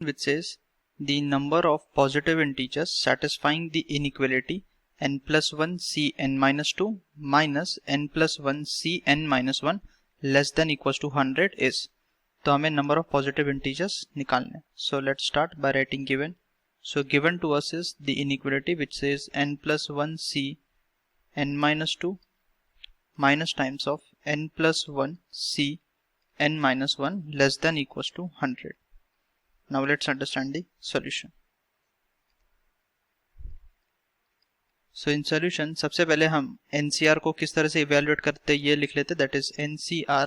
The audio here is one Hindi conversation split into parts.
which says the number of positive integers satisfying the inequality n plus 1 c n minus 2 minus n plus 1 c n minus 1 less than equals to 100 is. तो हमें number of positive integers निकालने. So let's start by writing given. So given to us is the inequality which says n plus 1 c n minus 2 minus times of n plus 1 c n minus 1 less than equals to 100. Now let's understand the solution. So in solution सबसे पहले हम NCR को किस तरह से evaluate करते हैं ये लिख लेते, that is NCR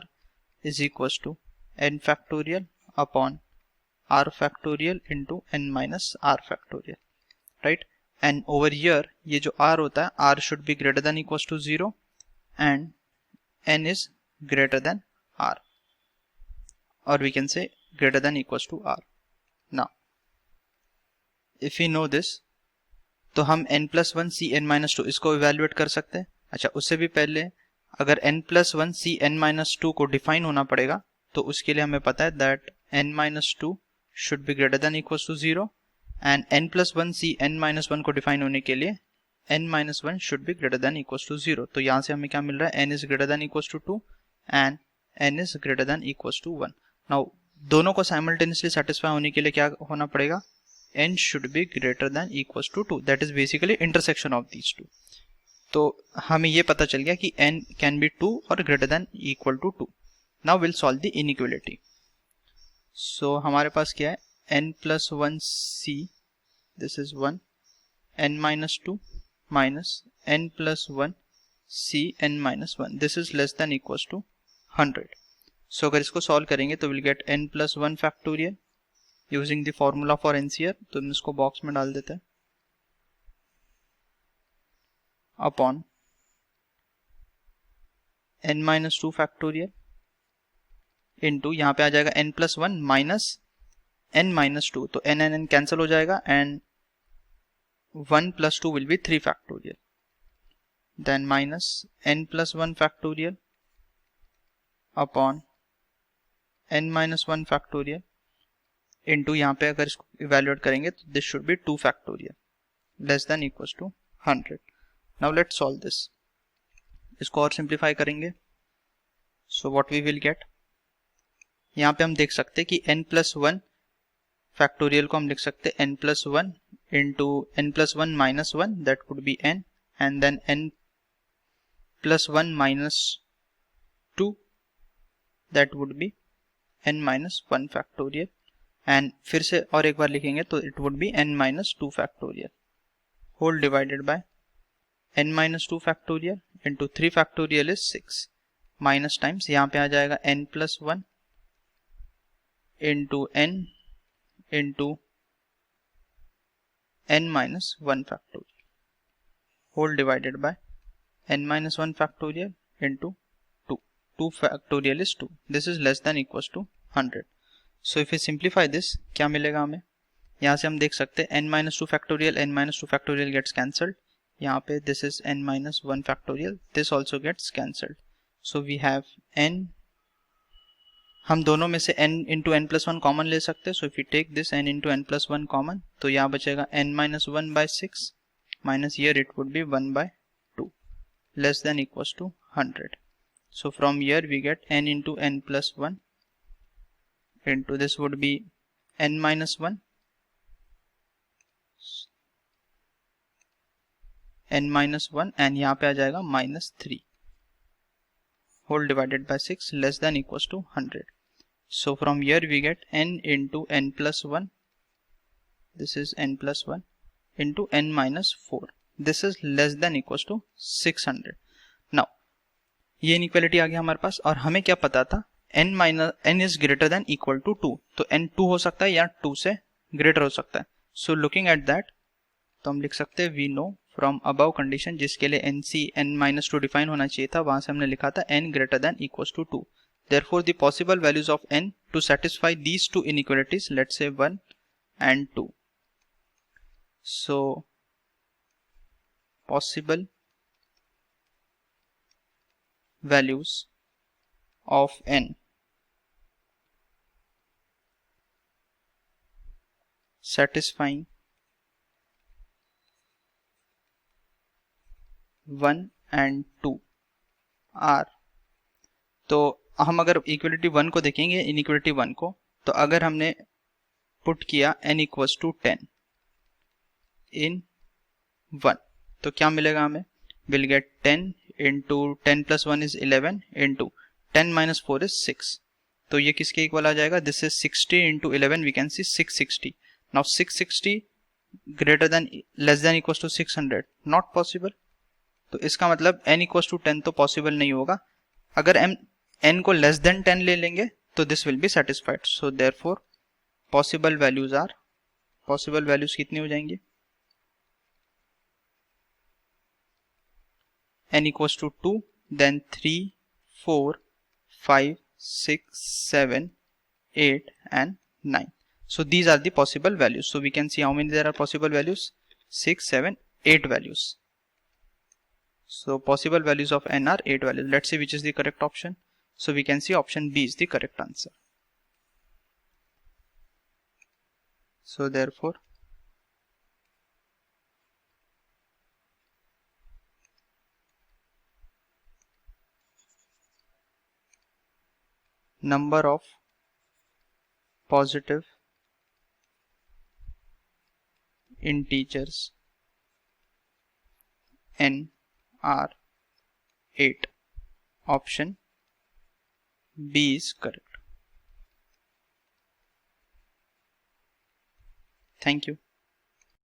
is equals to n factorial upon r factorial into n minus r factorial, right? And over here ये जो r होता है r should be greater than equals to 0 and n is greater than r, or we can say greater than equals to r. Now if we know this तो हम n plus 1 c n minus 2 इसको इवेल्युएट कर सकते हैं. अच्छा, उससे भी पहले अगर n plus 1 c n minus 2 को डिफाइन होना पड़ेगा तो उसके लिए हमें पता है that n minus 2 should be greater than equals to 0 and n plus 1 c n minus 1 को डिफाइन होने के लिए n minus 1 should be greater than equals to 0. तो यहाँ से हमें क्या मिल रहा है, n is greater than equals to 2 and n is greater than equals to 1. Now दोनों को साइमल्टेनियसली सेटिस्फाई होने के लिए क्या होना पड़ेगा, n should be greater than equals to 2, that is basically intersection of these two. तो हमें ये पता चल गया कि n can be 2 or greater than equal to 2. Now we'll solve the inequality. So हमारे पास क्या है, n plus 1 c, this is 1, n minus 2 minus n plus 1 c n minus 1, this is less than equals to 100. So अगर इसको solve करेंगे तो we'll get n plus 1 factorial using the formula for NCR. तो हम इसको बॉक्स में डाल देते हैं upon n minus 2 factorial into यहाँ पे आ जाएगा n plus 1 minus n minus 2, तो n n n कैंसिल हो जाएगा and 1 plus 2 will be 3 factorial, then minus n plus 1 factorial upon n minus 1 factorial into यहाँ पे अगर इसको इवेल्युएट करेंगे तो this should be 2 factorial less than equals to 100. Now let's solve this. इसको और सिंप्लीफाई करेंगे. So what we will get, यहाँ पे हम देख सकते हैं कि n प्लस 1 फैक्टोरियल को हम लिख सकते हैं n plus 1 into n plus 1 minus 1, that would be n, and then n plus 1 minus 2, that would be n minus 1 factorial, and फिर से और एक बार लिखेंगे तो it would be n minus 2 factorial whole divided by n minus 2 factorial into 3 factorial is 6 minus times यहाँ पे आ जाएगा n plus 1 into n into n minus 1 factorial whole divided by n minus 1 factorial into 2 factorial is 2, this is less than equals to 100. So if you simplify this क्या मिलेगा हमें, यहाँ से हम देख सकते हैं n minus 2 factorial, n minus 2 factorial gets cancelled. यहाँ पे this is n minus 1 factorial, this also gets cancelled. So we have n, हम दोनों में से n into n plus 1 common ले सकते हैं. So if you take this n into n plus 1 common तो यहाँ बचेगा n minus 1 by 6 minus here it would be 1 by 2 less than equals to 100. So from here we get n into n plus 1 into this would be n minus 1 n minus 1 and यहाँ पे आ जाएगा minus 3 whole divided by 6 less than equals to 100. So from here we get n into n plus 1, this is n plus 1 into n minus 4, this is less than equals to 600. Now ये inequality आ गया हमारे पास और हमें क्या पता था, n is greater than equal to 2, तो n 2 हो सकता है या 2 से ग्रेटर हो सकता है. सो लुकिंग एट दैट तो हम लिख सकते हैं we know from above condition जिसके लिए nc n माइनस 2 डिफाइन होना चाहिए था, वहां से हमने लिखा था n greater than equals to 2. Therefore the possible values of n to satisfy these two inequalities, let's say 1 and 2. So possible values of n satisfying 1 and 2 are, तो हम अगर इक्वलिटी 1 को देखेंगे, इनइक्वलिटी 1 को, तो अगर हमने पुट किया n इक्वल्स टू 10 इन 1 तो क्या मिलेगा हमें, will get 10 into 10 plus 1 is 11 into 10 minus 4 is 6, तो ये किसके इक्वल आ जाएगा, this is 60 into 11 we can see 660. Now 660 greater than less than equals to 600, not possible. तो इसका मतलब n इक्वल्स टू 10 तो पॉसिबल नहीं होगा. अगर n को लेस देन 10 ले लेंगे तो this will be satisfied. So therefore possible values are, possible values कितनी हो जाएंगी, n equals to 2, then 3, 4, 5, 6, 7, 8 and 9. So these are the possible values. So we can see how many there are possible values, 6, 7, 8 values. So possible values of n are 8 values. Let's see which is the correct option. So we can see option B is the correct answer. So therefore number of positive integers n are 8. Option B is correct. Thank you.